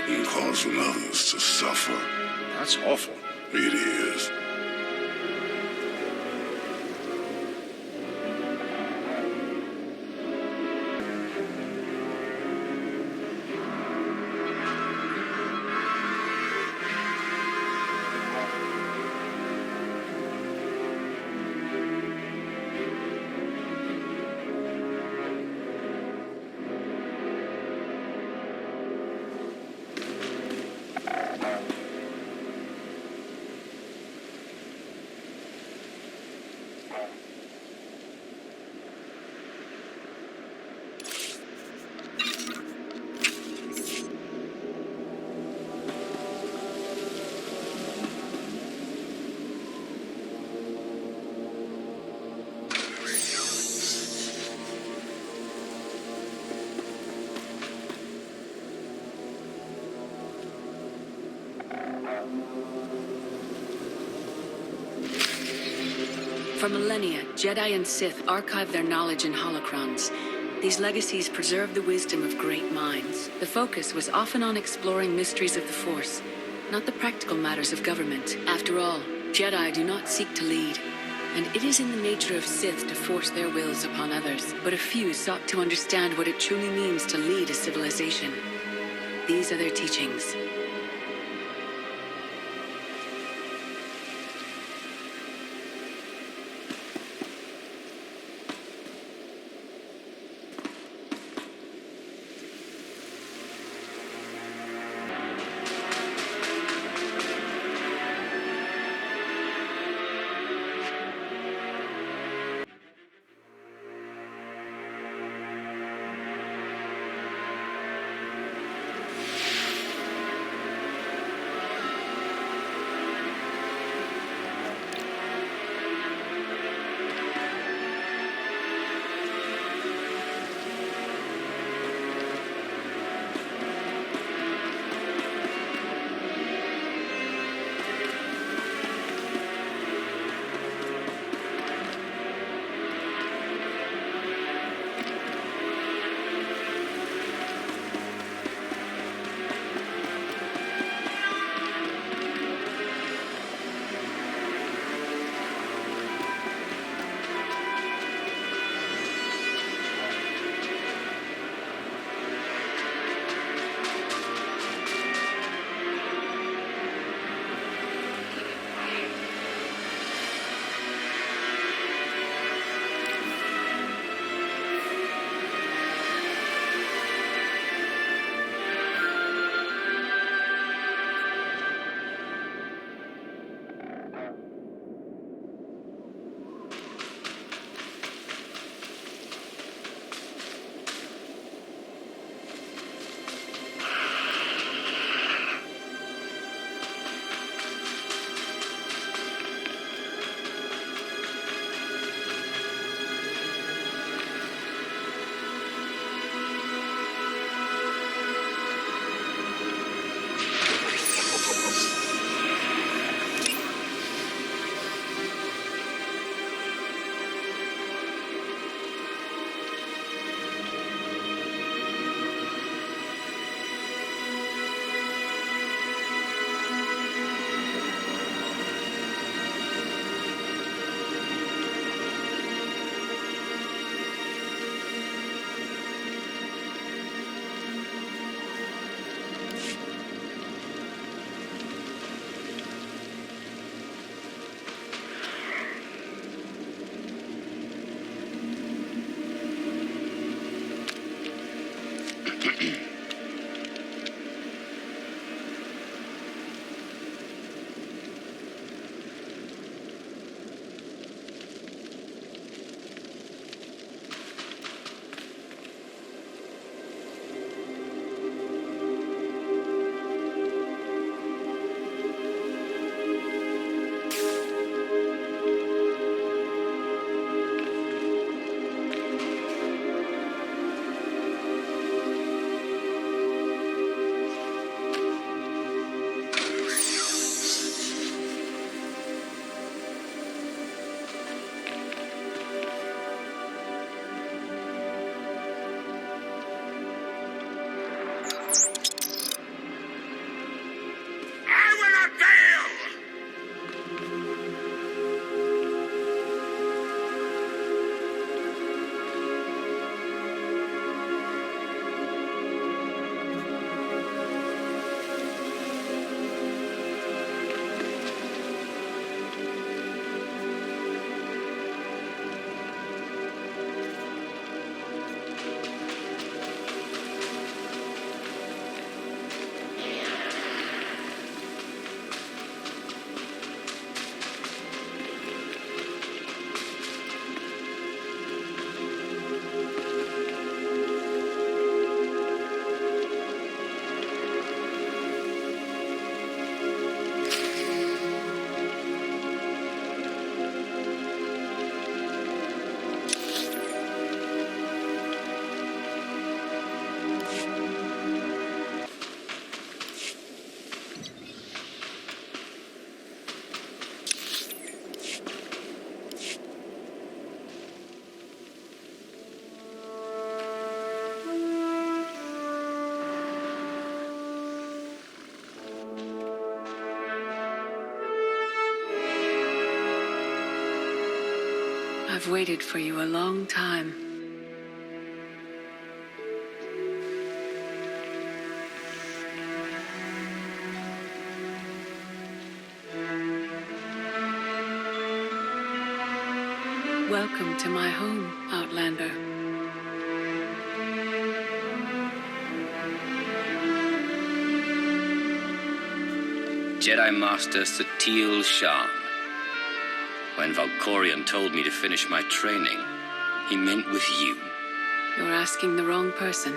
and causing others to suffer. That's awful. It is. For millennia, Jedi and Sith archived their knowledge in holocrons. These legacies preserve the wisdom of great minds. The focus was often on exploring mysteries of the Force, not the practical matters of government. After all, Jedi do not seek to lead, and it is in the nature of Sith to force their wills upon others. But a few sought to understand what it truly means to lead a civilization. These are their teachings. I've waited for you a long time. Welcome to my home, Outlander. Jedi Master SWTOR Knights. When Valkorion told me to finish my training, he meant with you. You're asking the wrong person.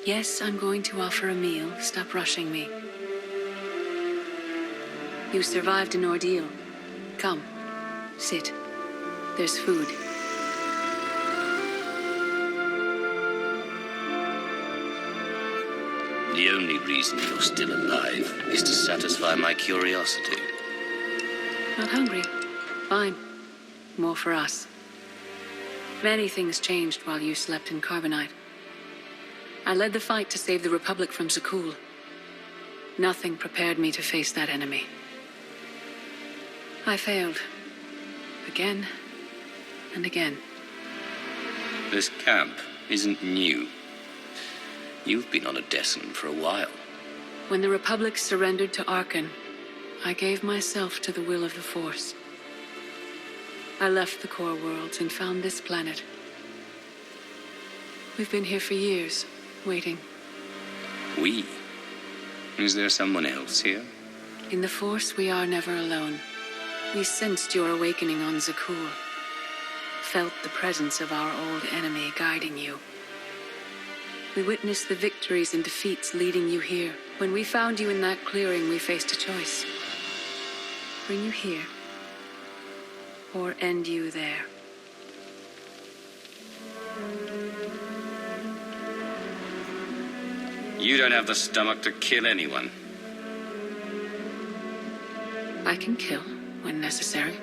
Yes, I'm going to offer a meal. Stop rushing me. You survived an ordeal. Come, sit. There's food. The only reason you're still alive is to satisfy my curiosity. Not hungry? Fine. More for us. Many things changed while you slept in Carbonite. I led the fight to save the Republic from Zakuul. Nothing prepared me to face that enemy. I failed. Again and again. This camp isn't new. You've been on Odessen for a while. When the Republic surrendered to Arkan, I gave myself to the will of the Force. I left the core worlds and found this planet. We've been here for years, waiting. We? Is there someone else here? In the Force, we are never alone. We sensed your awakening on Zakuul. Felt the presence of our old enemy guiding you. We witnessed the victories and defeats leading you here. When we found you in that clearing, we faced a choice. Bring you here, or end you there. You don't have the stomach to kill anyone. I can kill when necessary.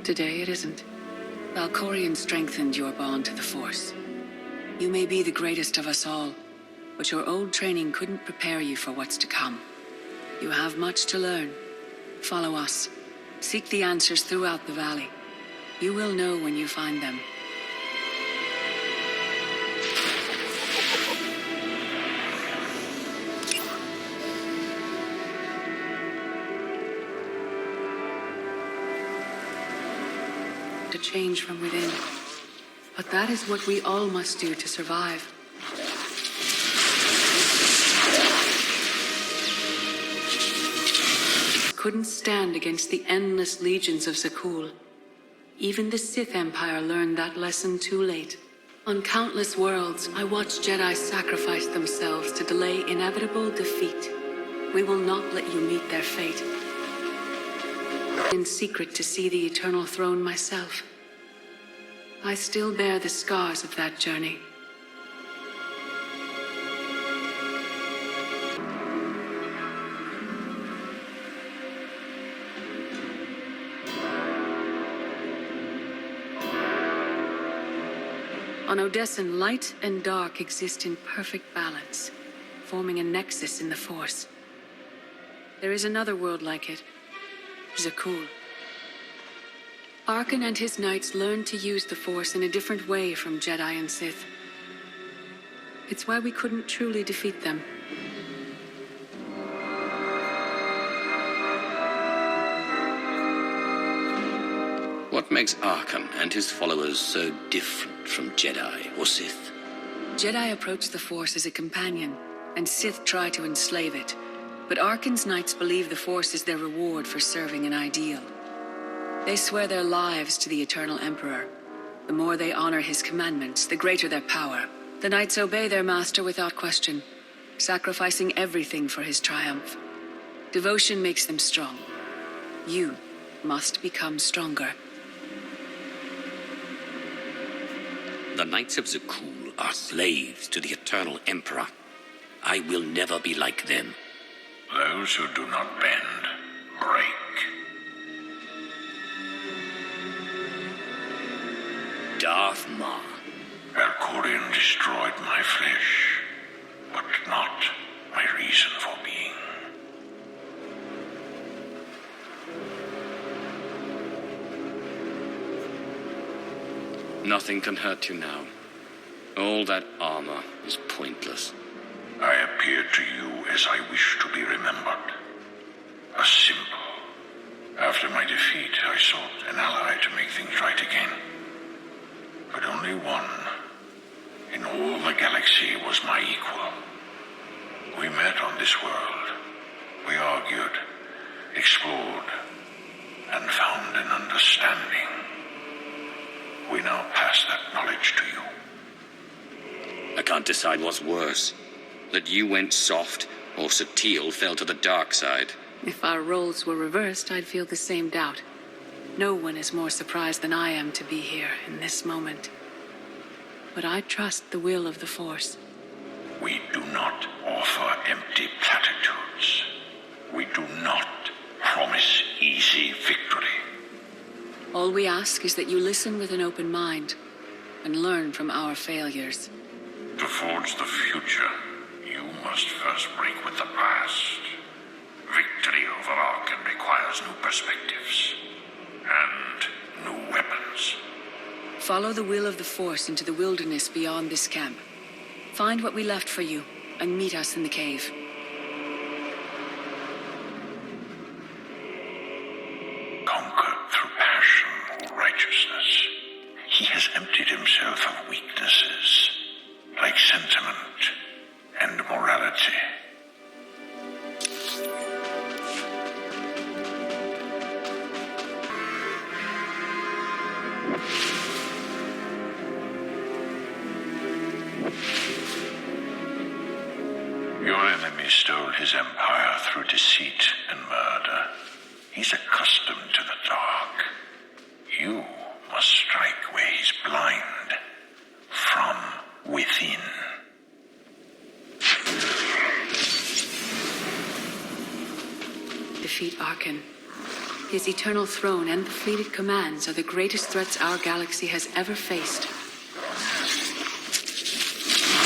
Today it isn't. Valkorion strengthened your bond to the Force. You may be the greatest of us all, but your old training couldn't prepare you for what's to come. You have much to learn. Follow us. Seek the answers throughout the valley. You will know when you find them. To change from within. But that is what we all must do to survive. Couldn't stand against the endless legions of Zakuul. Even the Sith Empire learned that lesson too late. On countless worlds, I watched Jedi sacrifice themselves to delay inevitable defeat. We will not let you meet their fate. In secret to see the Eternal Throne myself. I still bear the scars of that journey. On Odessen, light and dark exist in perfect balance, forming a nexus in the Force. There is another world like it, Zakuul. Arkan and his knights learned to use the Force in a different way from Jedi and Sith. It's why we couldn't truly defeat them. What makes Arkan and his followers so different from Jedi or Sith? Jedi approach the Force as a companion, and Sith try to enslave it. But Arkan's knights believe the Force is their reward for serving an ideal. They swear their lives to the Eternal Emperor. The more they honor his commandments, the greater their power. The knights obey their master without question, sacrificing everything for his triumph. Devotion makes them strong. You must become stronger. The Knights of Zakuul are slaves to the Eternal Emperor. I will never be like them. Those who do not bend, break. Darth Maul. Valkorion destroyed my flesh, but not my reason for being. Nothing can hurt you now. All that armor is pointless. I appeared to you as I wish to be remembered. A symbol. After my defeat, I sought an ally to make things right again. But only one in all the galaxy was my equal. We met on this world. We argued, explored, and found an understanding. We now pass that knowledge to you. I can't decide what's worse. That you went soft, or SWTOR fell to the dark side. If our roles were reversed, I'd feel the same doubt. No one is more surprised than I am to be here in this moment. But I trust the will of the Force. We do not offer empty platitudes. We do not promise easy victory. All we ask is that you listen with an open mind and learn from our failures. To forge the future, you must first break with the past. Victory over Arkham requires new perspectives and new weapons. Follow the will of the Force into the wilderness beyond this camp. Find what we left for you and meet us in the cave. Conquer through passion or righteousness. He has emptied himself of weaknesses, like sentiment and morality. Your enemy stole his empire through deceit and murder. He's accustomed to the dark. You must strike where he's blind, from within. Defeat Arkan. His eternal throne and the fleeted commands are the greatest threats our galaxy has ever faced.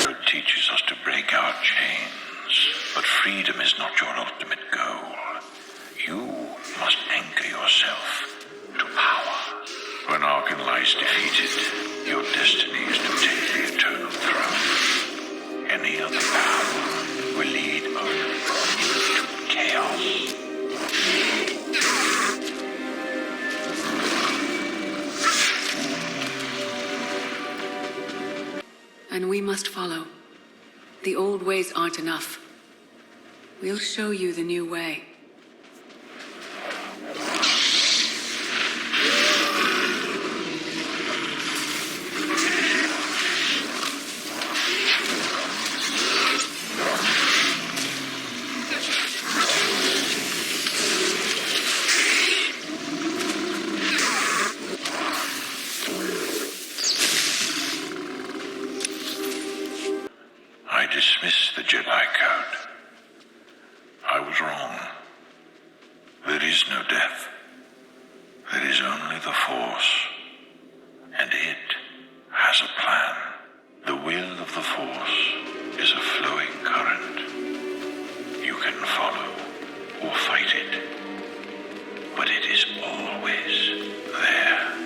It teaches us to break our chains, but freedom is not your ultimate goal. You must anchor yourself to power. When Arkan lies defeated, your destiny is to take the eternal throne. Any other power will lead only into chaos. And we must follow. The old ways aren't enough. We'll show you the new way. I dismiss the Jedi Code. I was wrong. There is no death. There is only the Force. And it has a plan. The will of the Force is a flowing current. You can follow or fight it, but it is always there.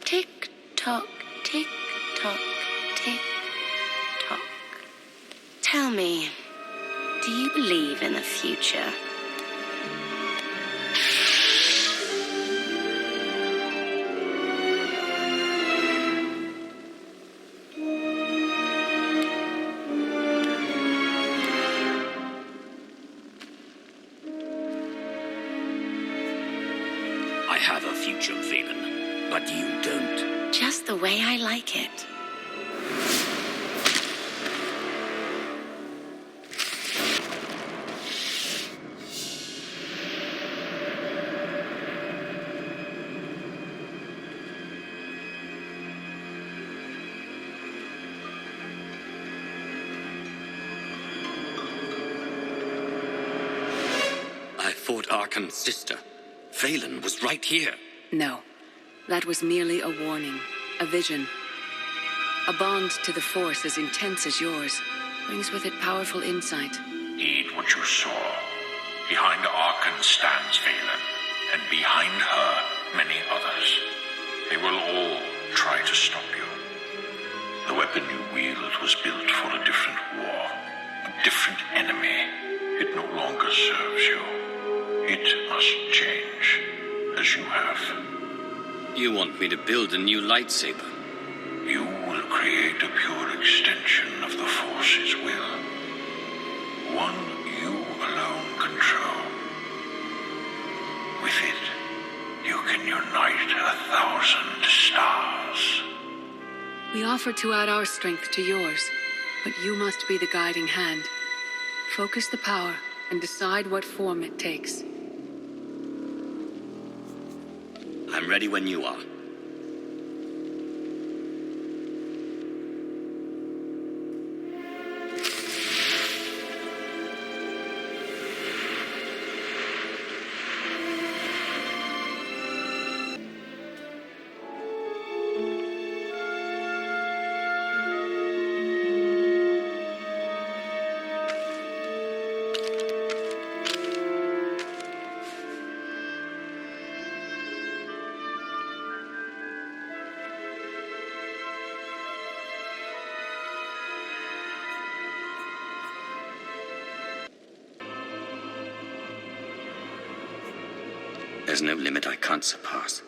Tick-tock, tick-tock, tick-tock. Tell me, do you believe in the future? I have a future, Valen, but you don't. Just the way I like it. fought Archon's sister. Valen was right here. No. That was merely a warning. A vision. A bond to the Force as intense as yours brings with it powerful insight. Heed what you saw. Behind Archon stands Valen, and behind her, many others. They will all try to stop you. The weapon you wield was built for a different war, a different enemy. It no longer serves you. It must change, as you have. You want me to build a new lightsaber? You will create a pure extension of the Force's will. One you alone control. With it, you can unite 1,000 stars. We offer to add our strength to yours, but you must be the guiding hand. Focus the power and decide what form it takes. I'm ready when you are. There's no limit I can't surpass.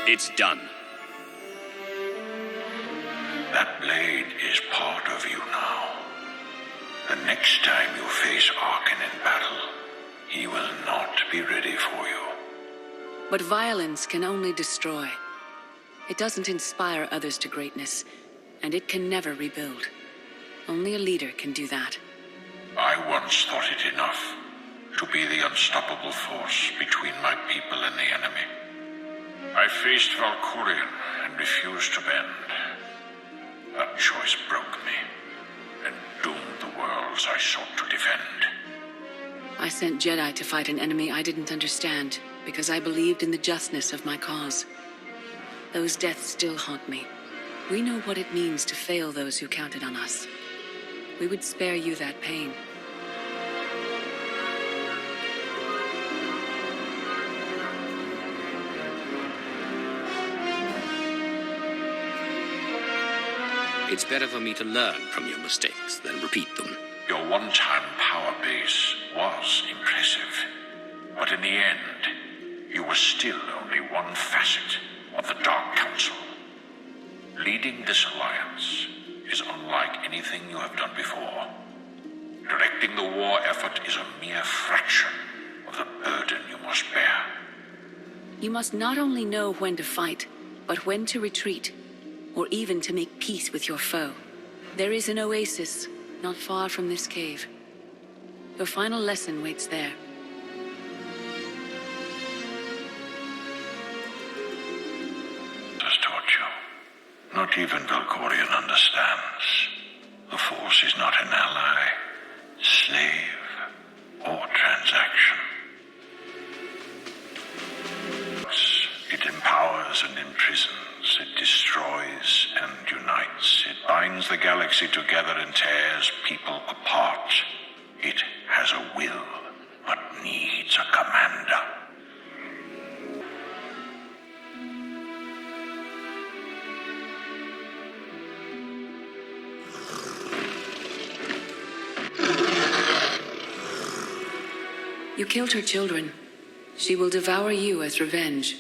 It's done. That blade is part of you now. The next time you face Archon in battle, he will not be ready for you. But violence can only destroy. It doesn't inspire others to greatness, and it can never rebuild. Only a leader can do that. I once thought it enough to be the unstoppable force between my people and the enemy. I faced Valkorion and refused to bend. That choice broke me and doomed the worlds I sought to defend. I sent Jedi to fight an enemy I didn't understand because I believed in the justness of my cause. Those deaths still haunt me. We know what it means to fail those who counted on us. We would spare you that pain. It's better for me to learn from your mistakes than repeat them. Your one-time power base was impressive, but in the end, you were still only one facet of the Dark Council. Leading this alliance is unlike anything you have done before. Directing the war effort is a mere fraction of the burden you must bear. You must not only know when to fight, but when to retreat, or even to make peace with your foe. There is an oasis not far from this cave. Your final lesson waits there. Has taught you. Not even Valkorion understands. The Force is not an ally, slave, or transaction. It empowers and imprisons. It destroys and unites. It binds the galaxy together and tears people apart. It has a will, but needs a commander. You killed her children. She will devour you as revenge.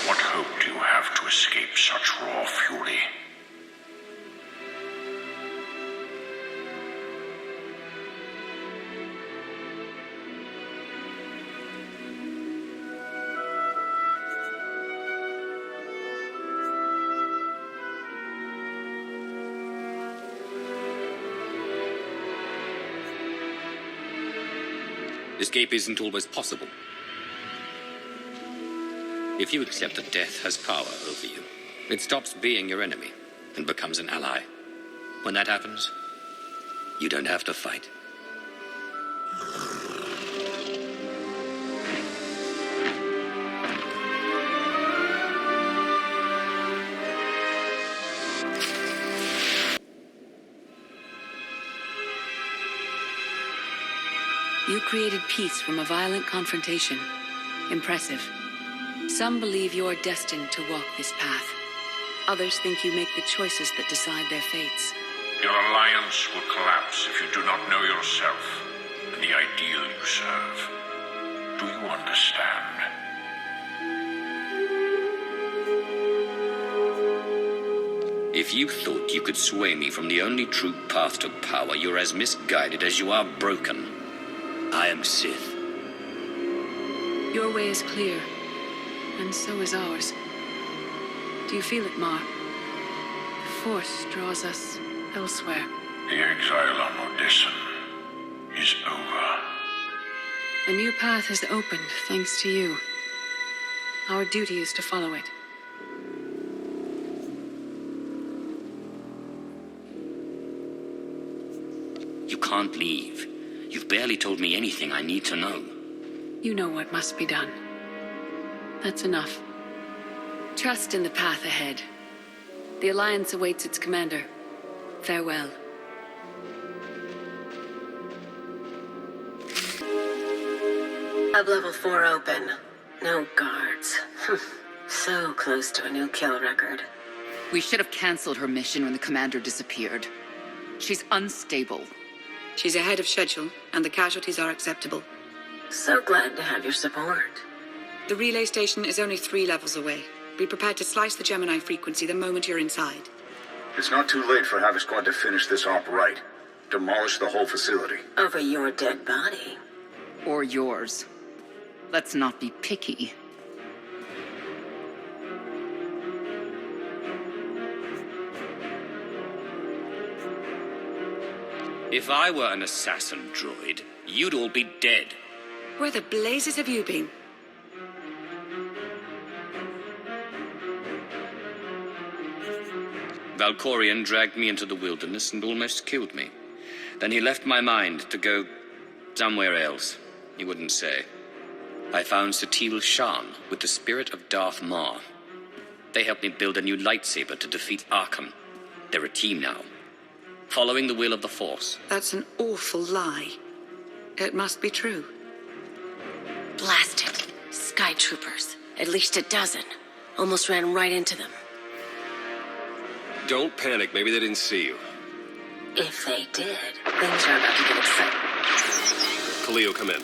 What hope do you have to escape such raw fury? Escape isn't always possible. If you accept that death has power over you, it stops being your enemy and becomes an ally. When that happens, you don't have to fight. You created peace from a violent confrontation. Impressive. Some believe you're destined to walk this path. Others think you make the choices that decide their fates. Your alliance will collapse if you do not know yourself and the ideal you serve. Do you understand? If you thought you could sway me from the only true path to power, you're as misguided as you are broken. I am Sith. Your way is clear, and so is ours. Do you feel it, Mar? The Force draws us elsewhere. The exile on Odysseum is over. A new path has opened, thanks to you. Our duty is to follow it. You can't leave. You've barely told me anything I need to know. You know what must be done. That's enough. Trust in the path ahead. The Alliance awaits its commander. Farewell. Hub level 4 open. No guards. So close to a new kill record. We should have canceled her mission when the commander disappeared. She's unstable. She's ahead of schedule, and the casualties are acceptable. So glad to have your support. The relay station is only 3 levels away. Be prepared to slice the Gemini frequency the moment you're inside. It's not too late for Havoc Squad to finish this op right. Demolish the whole facility. Over your dead body. Or yours. Let's not be picky. If I were an assassin droid, you'd all be dead. Where the blazes have you been? Valkorion dragged me into the wilderness and almost killed me. Then he left my mind to go somewhere else. He wouldn't say. I found SWTOR Shan with the spirit of Darth Maul. They helped me build a new lightsaber to defeat Arkham. They're a team now, following the will of the Force. That's an awful lie. It must be true. Blast it. Sky troopers. At least a dozen. Almost ran right into them. Don't panic. Maybe they didn't see you. If they did, things are about to get exciting. Khalil, come in.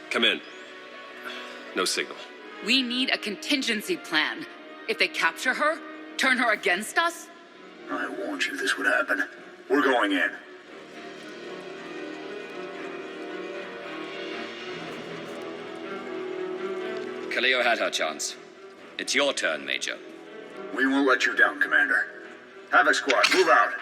Come in. No signal. We need a contingency plan. If they capture her, turn her against us? I warned you this would happen. We're going in. Khalil had her chance. It's your turn, Major. We won't let you down, Commander. Havoc Squad, move out.